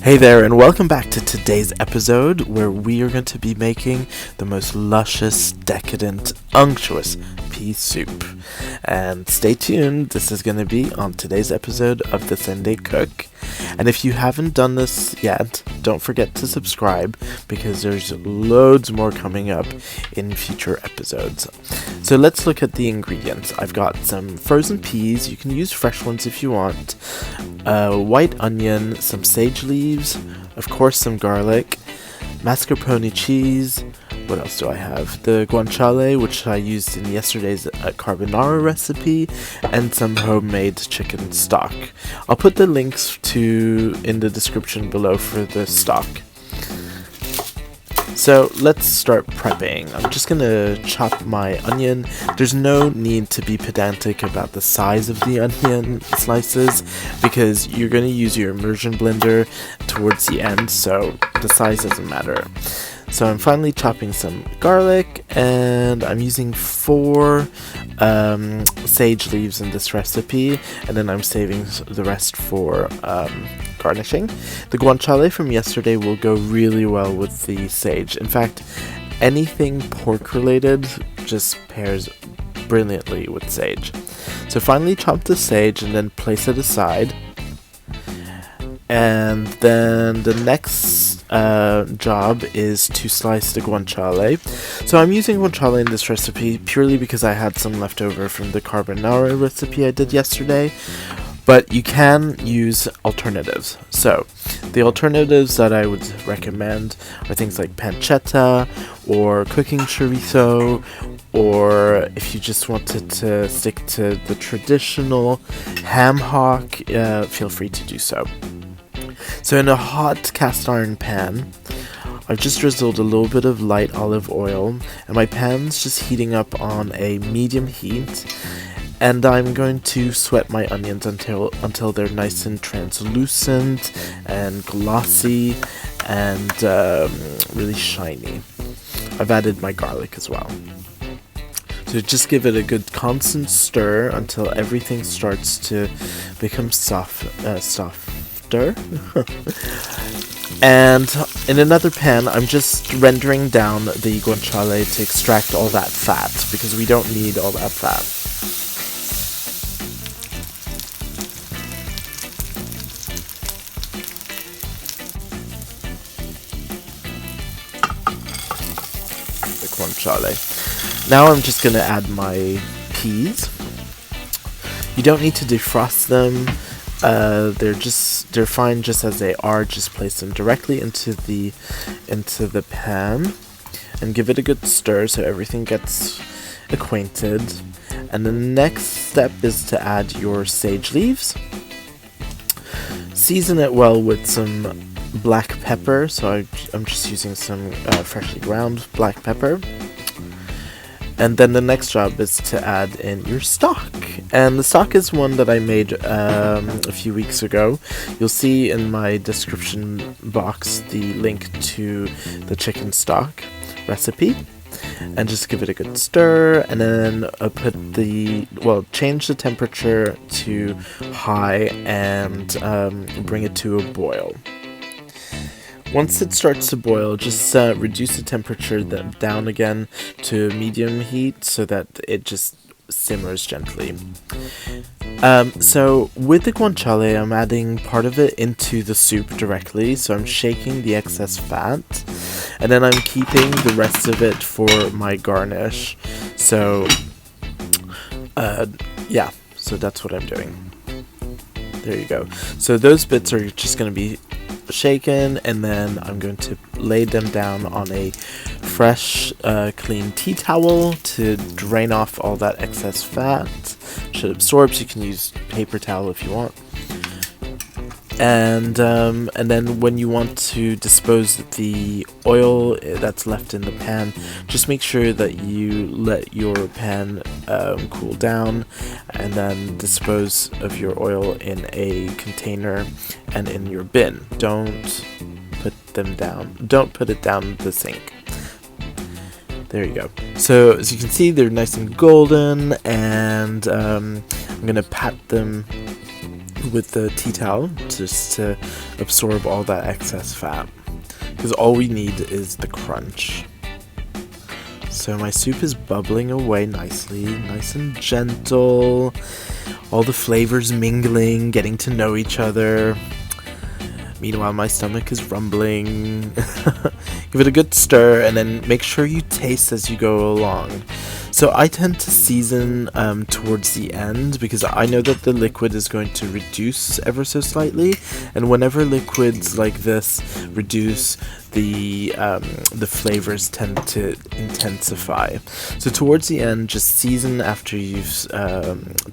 Hey there, and welcome back to today's episode where we are going to be making the most luscious, decadent, unctuous pea soup. And stay tuned, this is going to be on today's episode of The Sunday Cook. And if you haven't done this yet, don't forget to subscribe because there's loads more coming up in future episodes. So let's look at the ingredients. I've got some frozen peas, you can use fresh ones if you want, white onion, some sage leaves, of course some garlic, mascarpone cheese. What else do I have? The guanciale, which I used in yesterday's carbonara recipe, and some homemade chicken stock. I'll put the links in the description below for the stock. So let's start prepping. I'm just gonna chop my onion. There's no need to be pedantic about the size of the onion slices because you're gonna use your immersion blender towards the end, so the size doesn't matter. So I'm finally chopping some garlic, and I'm using 4 sage leaves in this recipe, and then I'm saving the rest for garnishing. The guanciale from yesterday will go really well with the sage. In fact, anything pork related just pairs brilliantly with sage. So finally chop the sage and then place it aside. And then the next job is to slice the guanciale. So I'm using guanciale in this recipe purely because I had some left over from the carbonara recipe I did yesterday. But you can use alternatives. So the alternatives that I would recommend are things like pancetta or cooking chorizo, or if you just wanted to stick to the traditional ham hock, feel free to do so. So in a hot cast iron pan, I've just drizzled a little bit of light olive oil, and my pan's just heating up on a medium heat, and I'm going to sweat my onions until they're nice and translucent and glossy and really shiny. I've added my garlic as well. So just give it a good constant stir until everything starts to become softer. And in another pan, I'm just rendering down the guanciale to extract all that fat, because we don't need all that fat. The guanciale. Now I'm just going to add my peas. You don't need to defrost them. They're fine just as they are. Just place them directly into the pan and give it a good stir so everything gets acquainted. And the next step is to add your sage leaves. Season it well with some black pepper. So I'm just using some freshly ground black pepper. And then the next job is to add in your stock. And the stock is one that I made a few weeks ago. You'll see in my description box the link to the chicken stock recipe. And just give it a good stir, and then change the temperature to high and bring it to a boil. Once it starts to boil, just reduce the temperature down again to medium heat so that it just simmers gently. So with the guanciale, I'm adding part of it into the soup directly, so I'm shaking the excess fat, and then I'm keeping the rest of it for my garnish. So so that's what I'm doing. There you go. So those bits are just going to be shaken, and then I'm going to lay them down on a fresh clean tea towel to drain off all that excess fat. Should absorb, so you can use paper towel if you want. And then when you want to dispose of the oil that's left in the pan, just make sure that you let your pan cool down, and then dispose of your oil in a container and in your bin. Don't put it down the sink. There you go. So as you can see, they're nice and golden, and I'm gonna pat them with the tea towel just to absorb all that excess fat, because all we need is the crunch. So my soup is bubbling away nicely, nice and gentle, all the flavors mingling, getting to know each other. Meanwhile, my stomach is rumbling. Give it a good stir, and then make sure you taste as you go along. So I tend to season towards the end, because I know that the liquid is going to reduce ever so slightly, and whenever liquids like this reduce, the flavors tend to intensify. So towards the end, just season after you've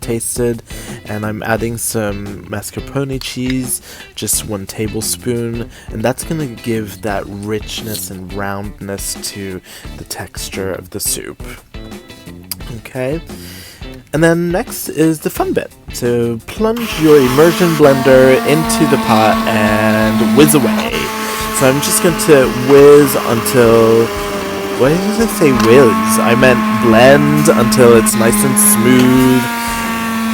tasted, and I'm adding some mascarpone cheese, just 1 tablespoon, and that's going to give that richness and roundness to the texture of the soup. Okay, and then next is the fun bit. So plunge your immersion blender into the pot and whiz away. So I'm just going to whiz until, what did I say whiz? I meant blend until it's nice and smooth.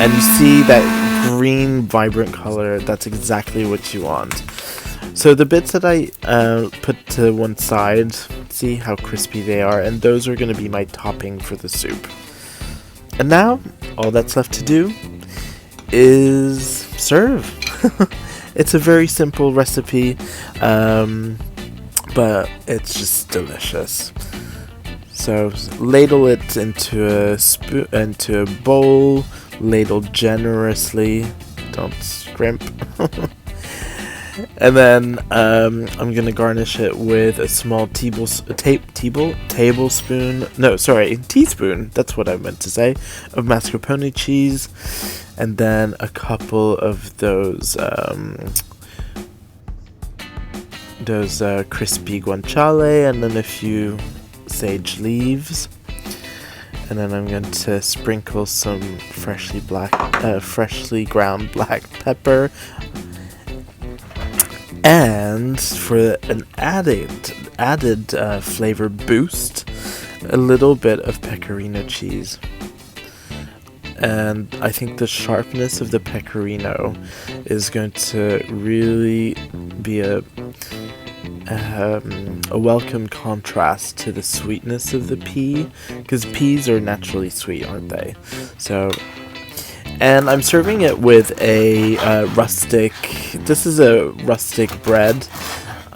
And you see that green vibrant color, that's exactly what you want. So the bits that I put to one side, see how crispy they are, and those are going to be my topping for the soup. And now, all that's left to do is serve. It's a very simple recipe, but it's just delicious. So ladle it into a bowl, ladle generously, don't scrimp. And then I'm gonna garnish it with a small teaspoon. That's what I meant to say, of mascarpone cheese, and then a couple of those crispy guanciale, and then a few sage leaves. And then I'm going to sprinkle some freshly ground black pepper. And for an added flavor boost, a little bit of pecorino cheese. And I think the sharpness of the pecorino is going to really be a welcome contrast to the sweetness of the pea, because peas are naturally sweet, aren't they? So, and I'm serving it with a this is a rustic bread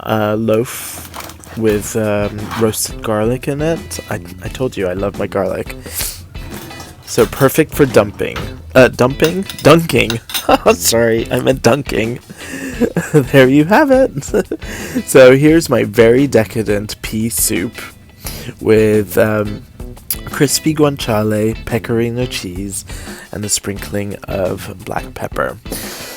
loaf with roasted garlic in it. I told you I love my garlic. So perfect for dunking. Sorry, I meant dunking. There you have it. So here's my very decadent pea soup with crispy guanciale, pecorino cheese, and a sprinkling of black pepper.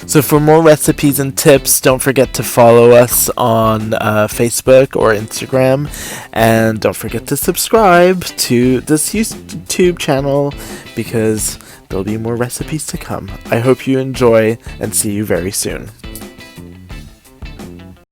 So for more recipes and tips, don't forget to follow us on Facebook or Instagram, and don't forget to subscribe to this YouTube channel, because there'll be more recipes to come. I hope you enjoy, and see you very soon.